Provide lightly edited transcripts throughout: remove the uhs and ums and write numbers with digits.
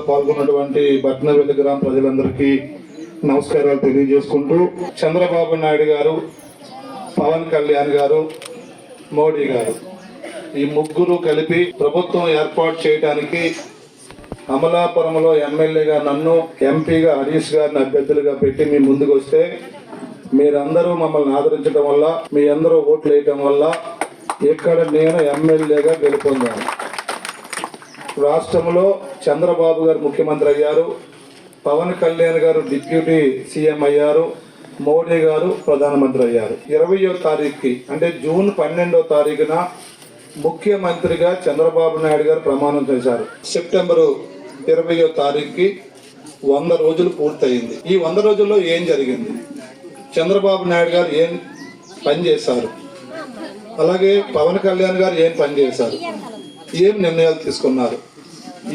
పాల్గొన్నటువంటి బట్నవెల్లి గ్రామ ప్రజలందరికీ నమస్కారాలు తెలియజేసుకుంటూ, చంద్రబాబు నాయుడు గారు, పవన్ కళ్యాణ్ గారు, మోడీ గారు ఈ ముగ్గురు కలిపి ప్రభుత్వం ఏర్పాటు చేయడానికి అమలాపురంలో ఎమ్మెల్యేగా నన్ను, ఎంపీగా హరీష్ గారిని అభ్యర్థులుగా పెట్టి మీ ముందుకు వస్తే మీరందరూ మమ్మల్ని ఆదరించడం వల్ల, మీ అందరూ ఓట్లు వేయటం వల్ల ఇక్కడ నేను ఎమ్మెల్యేగా గెలుపొందాను. రాష్ట్రంలో చంద్రబాబు గారు ముఖ్యమంత్రి అయ్యారు, పవన్ కళ్యాణ్ గారు డిప్యూటీ సీఎం అయ్యారు, మోడీ గారు ప్రధానమంత్రి అయ్యారు. 20వ తారీఖుకి అంటే జూన్ 12వ తారీఖున ముఖ్యమంత్రిగా చంద్రబాబు నాయుడు గారు ప్రమాణం చేశారు. సెప్టెంబరు 20వ తారీఖుకి 100 రోజులు పూర్తయింది. ఈ 100 రోజుల్లో ఏం జరిగింది, చంద్రబాబు నాయుడు గారు ఏం పని చేశారు, అలాగే పవన్ కళ్యాణ్ గారు ఏం పని చేశారు, ఏం నిర్ణయాలు తీసుకున్నారు,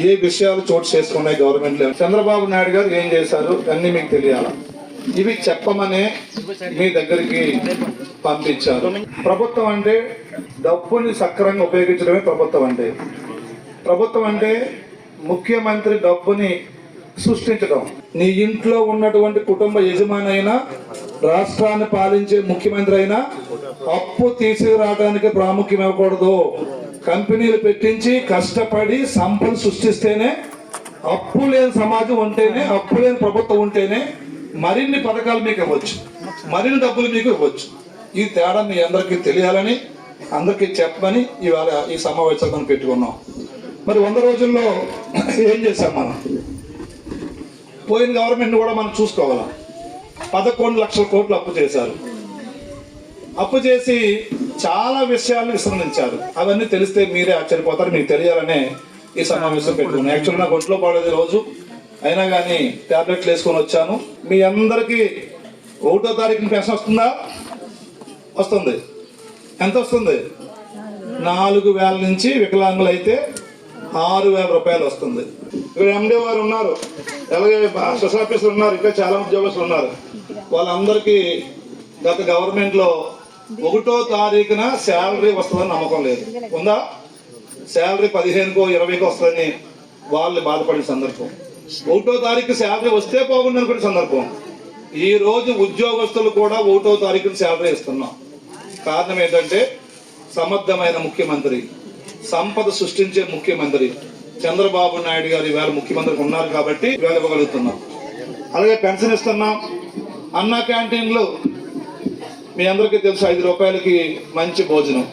ఏ విషయాలు చోటు చేసుకున్నాయి గవర్నమెంట్లో, చంద్రబాబు నాయుడు గారు ఏం చేశారు అన్నీ మీకు తెలియాలి. ఇవి చెప్పమనే మీ దగ్గరికి పంపించారు. ప్రభుత్వం అంటే డబ్బుని సక్రమంగా ఉపయోగించడమే ప్రభుత్వం అంటే. ప్రభుత్వం అంటే ముఖ్యమంత్రి డబ్బుని సృష్టించడం. నీ ఇంట్లో ఉన్నటువంటి కుటుంబ యజమాని అయినా, రాష్ట్రాన్ని పాలించే ముఖ్యమంత్రి అయినా అప్పు తీసుకురావడానికి ప్రాముఖ్యం ఇవ్వకూడదు. కంపెనీలు పెట్టించి కష్టపడి సంపద సృష్టిస్తేనే, అప్పు లేని సమాజం ఉంటేనే, అప్పు లేని ప్రభుత్వం ఉంటేనే మరిన్ని పథకాలు మీకు ఇవ్వచ్చు, మరిన్ని డబ్బులు మీకు ఇవ్వచ్చు. ఈ తేడా మీ అందరికీ తెలియాలని, అందరికీ చెప్పమని ఇవాళ ఈ సమావేశాలు మనం పెట్టుకున్నాం. మరి 100 రోజుల్లో ఏం చేశాం మనం? పోయిన గవర్నమెంట్ కూడా మనం చూసుకోవాలా. 11 లక్షల కోట్లు అప్పు చేశారు. అప్పు చేసి చాలా విషయాలను విస్మరించారు. అవన్నీ తెలిస్తే మీరే ఆశ్చర్యపోతారు. మీకు తెలియాలనే ఈ సమావేశం పెట్టుకున్నాను. యాక్చువల్గా నాకు ఒంట్లో పడేది రోజు, అయినా కానీ ట్యాబ్లెట్లు వేసుకొని వచ్చాను. మీ అందరికీ 1వ తారీఖున పెన్షన్ వస్తుందా? వస్తుంది. ఎంత వస్తుంది? 4,000 నుంచి వికలాంగులు అయితే 6,000 రూపాయలు వస్తుంది. ఇక్కడ ఎండి వారు ఉన్నారు, అలాగే స్పెషల్ ఆఫీసర్ ఉన్నారు, ఇంకా చాలా ఉద్యోగస్తులు ఉన్నారు. వాళ్ళందరికీ గత గవర్నమెంట్లో 1వ తారీఖున శాలరీ వస్తుందని నమ్మకం లేదు. ఉందా? శాలరీ 15కో 20కో వస్తుందని వాళ్ళు బాధపడే సందర్భం. 1వ తారీఖు శాలరీ వస్తే పోకుండా అనుకునే సందర్భం. ఈ రోజు ఉద్యోగస్తులు కూడా 1వ తారీఖున శాలరీ ఇస్తున్నాం. కారణం ఏంటంటే సమర్థమైన ముఖ్యమంత్రి, సంపద సృష్టించే ముఖ్యమంత్రి చంద్రబాబు నాయుడు గారు ఇవాళ ముఖ్యమంత్రికి ఉన్నారు కాబట్టి ఇవాళ ఇవ్వగలుగుతున్నాం. అలాగే పెన్షన్ ఇస్తున్నాం. అన్న క్యాంటీన్లు మీ అందరికీ తెలుసు, 5 రూపాయలకి మంచి భోజనం.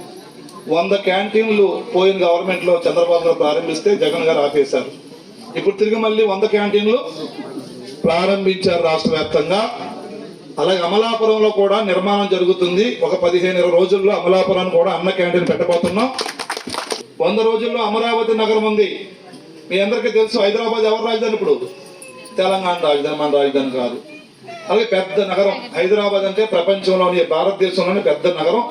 100 క్యాంటీన్లు పోయిన గవర్నమెంట్లో చంద్రబాబు గారు ప్రారంభిస్తే జగన్ గారు ఆపేశారు. ఇప్పుడు తిరిగి మళ్ళీ 100 క్యాంటీన్లు ప్రారంభించారు రాష్ట్ర వ్యాప్తంగా. అలాగే అమలాపురంలో కూడా నిర్మాణం జరుగుతుంది. ఒక 15-20 రోజుల్లో అమలాపురాన్ని కూడా అన్న క్యాంటీన్ పెట్టబోతున్నాం. 100 రోజుల్లో అమరావతి నగరం ఉంది. మీ అందరికీ తెలుసు, హైదరాబాద్ ఎవరు రాజధాని? ఇప్పుడు తెలంగాణ రాజధాని, మన రాజధాని కాదు. అలాగే పెద్ద నగరం హైదరాబాద్ అంటే ప్రపంచంలోని, భారతదేశంలోని పెద్ద నగరం.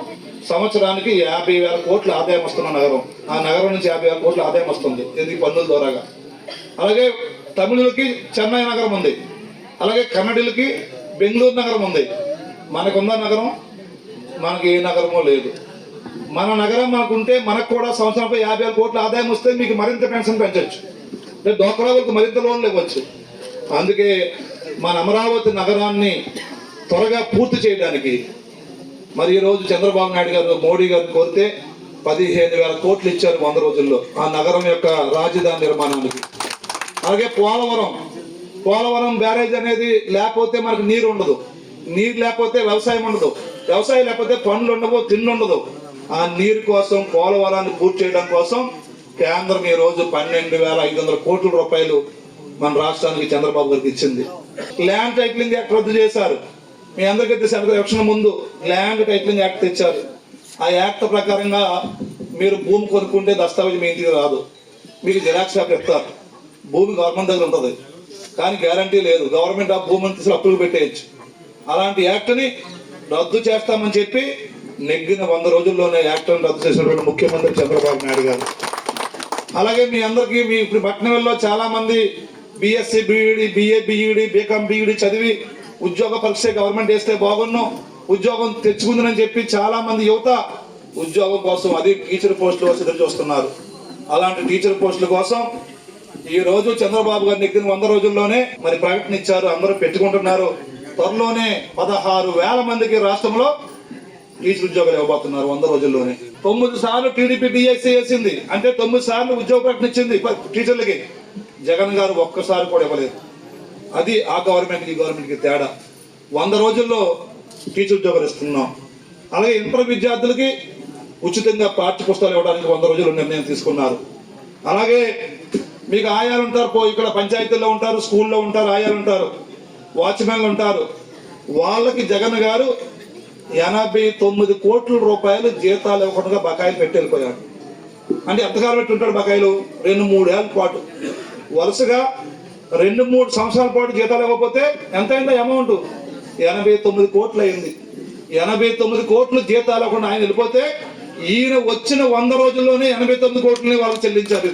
సంవత్సరానికి 50,000 కోట్ల ఆదాయం వస్తున్న నగరం. ఆ నగరం నుంచి 50,000 కోట్ల ఆదాయం వస్తుంది, ఎందుకు? పన్నుల ద్వారాగా. అలాగే తమిళులకి చెన్నై నగరం ఉంది, అలాగే కన్నడిలకి బెంగళూరు నగరం ఉంది. మనకున్న నగరం మనకి ఏ నగరమో లేదు. మన నగరం మనకుంటే మనకు కూడా సంవత్సరంపై 50,000 కోట్ల ఆదాయం వస్తే మీకు మరింత పెన్షన్ పెంచవచ్చు, లేదా డోక్రాలకు మరింత లోన్లు ఇవ్వచ్చు. అందుకే మన అమరావతి నగరాన్ని త్వరగా పూర్తి చేయడానికి మరి ఈరోజు చంద్రబాబు నాయుడు గారు, మోడీ గారిని కోరితే 15,000 కోట్లు ఇచ్చారు 100 రోజుల్లో ఆ నగరం యొక్క రాజధాని నిర్మాణానికి. అలాగే పోలవరం బ్యారేజ్ అనేది లేకపోతే మనకు నీరు ఉండదు, నీరు లేకపోతే వ్యవసాయం ఉండదు, వ్యవసాయం లేకపోతే పనులు ఉండవు, తిండి ఉండదు. ఆ నీరు కోసం, పోలవరాన్ని పూర్తి చేయడం కోసం కేంద్రం ఈ రోజు 12,500 కోట్ల రూపాయలు మన రాష్ట్రానికి చంద్రబాబు గారికి ఇచ్చింది. ల్యాండ్ టైటిలింగ్ యాక్ట్ రద్దు చేశారు. మీ అందరికీ తెలిసిన ఎలక్షన్ ముందు ల్యాండ్ టైటిలింగ్ యాక్ట్ తెచ్చారు. ఆ యాక్ట్ ప్రకారంగా మీరు భూమి కొనుక్కుంటే దస్తావేజ్ మీ ఇంటికి రాదు, మీకు జిరాక్స్ షాప్ ఇస్తారు. భూమి గవర్నమెంట్ దగ్గర ఉంటుంది, కానీ గ్యారంటీ లేదు. గవర్నమెంట్ ఆ భూమిని తీసుకుని అప్పులు పెట్టేయచ్చు. అలాంటి యాక్ట్ని రద్దు చేస్తామని చెప్పి నెగ్గిన 100 రోజుల్లోనే యాక్ట్ని రద్దు చేసినటువంటి ముఖ్యమంత్రి చంద్రబాబు నాయుడు గారు. అలాగే మీ అందరికీ, మీ ఇప్పుడు పట్టణంలో చాలా మంది BSc BEd, BA BEd, BCom BEd చదివి ఉద్యోగ పరీక్ష గవర్నమెంట్ వేస్తే బాగున్నాం, ఉద్యోగం తెచ్చుకుందని చెప్పి చాలా మంది యువత ఉద్యోగం కోసం, అది టీచర్ పోస్టుల కోసం ఎదురు చూస్తున్నారు. అలాంటి టీచర్ పోస్టుల కోసం ఈ రోజు చంద్రబాబు గారు నెగ్గిన 100 రోజుల్లోనే మరి ప్రకటన ఇచ్చారు, అందరూ పెట్టుకుంటున్నారు. త్వరలోనే 16,000 మందికి రాష్ట్రంలో టీచర్ ఉద్యోగాలు ఇవ్వబోతున్నారు 100 రోజుల్లోనే. 9 సార్లు టీడీపీ డిఎస్సీ వేసింది, అంటే 9 సార్లు ఉద్యోగ ప్రకటన ఇచ్చింది టీచర్లకి. జగన్ గారు ఒక్కసారి కూడా ఇవ్వలేదు. అది ఆ గవర్నమెంట్కి ఈ గవర్నమెంట్కి తేడా. 100 రోజుల్లో టీచర్ ఉద్యోగాలు ఇస్తున్నాం. అలాగే ఇంటర్ విద్యార్థులకి ఉచితంగా పాఠ్య పుస్తకాలు ఇవ్వడానికి 100 రోజులు నిర్ణయం తీసుకున్నారు. అలాగే మీకు ఆయాలు ఉంటారు, ఇక్కడ పంచాయతీల్లో ఉంటారు, స్కూల్లో ఉంటారు, ఆయాలు ఉంటారు, వాచ్మెన్లు ఉంటారు. వాళ్ళకి జగన్ గారు 89 కోట్ల రూపాయలు జీతాలు ఇవ్వకుండా బకాయిలు పెట్టి వెళ్ళిపోయాడు. అంటే ఎంతకాలం పెట్టి ఉంటాడు బకాయిలు? 2-3 ఏళ్ళ పాటు వరుసగా 2-3 సంవత్సరాల పాటు జీతాలు ఇవ్వకపోతే ఎంత అయిందో అమౌంట్? 89 కోట్లు అయింది. 89 కోట్లు జీతాలు ఇవ్వకుండా ఆయన వెళ్ళిపోతే ఈయన వచ్చిన 100 రోజుల్లోనే 89 కోట్లని వాళ్ళకి చెల్లించారు.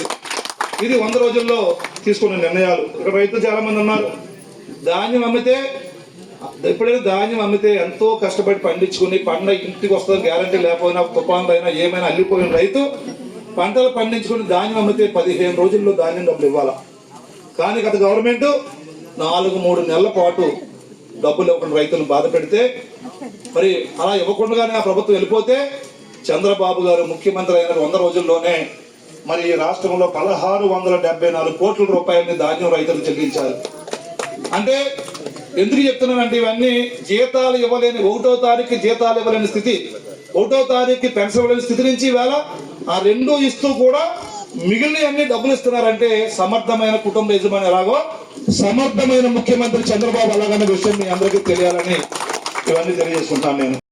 ఇది 100 రోజుల్లో తీసుకున్న నిర్ణయాలు. ఇక్కడ రైతులు చాలా మంది ఉన్నారు. ధాన్యం అమ్మితే, ఎప్పుడైనా ధాన్యం అమ్మితే ఎంతో కష్టపడి పండించుకుని పంట ఇంటికి వస్తుంది గ్యారంటీ లేకపోయినా, తుఫాన్లు అయినా ఏమైనా అల్లిపోయిన రైతు పంటలు పండించుకుని ధాన్యం అమ్మితే 15 రోజుల్లో ధాన్యం డబ్బులు ఇవ్వాలా. కానీ గత గవర్నమెంట్ 4-3 నెలల పాటు డబ్బులు ఇవ్వకుండా రైతులను బాధ పెడితే, మరి అలా ఇవ్వకుండానే ఆ ప్రభుత్వం వెళ్ళిపోతే చంద్రబాబు గారు ముఖ్యమంత్రి అయిన 100 రోజుల్లోనే మరి ఈ రాష్ట్రంలో 1674 కోట్ల రూపాయలని ధాన్యం రైతులు చెల్లించారు. అంటే ఎందుకు చెప్తున్నానంటే ఇవన్నీ జీతాలు ఇవ్వలేని, 1వ తారీఖు జీతాలు ఇవ్వలేని స్థితి, 1వ తారీఖు పెన్షన్ ఇవ్వలేని స్థితి నుంచి ఈవేళ ఆ 2 ఇస్తూ కూడా మిగిలిన అన్ని డబ్బులు ఇస్తున్నారంటే సమర్థమైన కుటుంబ యజమాని ఎలాగో సమర్థమైన ముఖ్యమంత్రి చంద్రబాబు అలాగనే విషయం మీ అందరికీ తెలియాలని ఇవన్నీ తెలియజేసుకుంటాను నేను.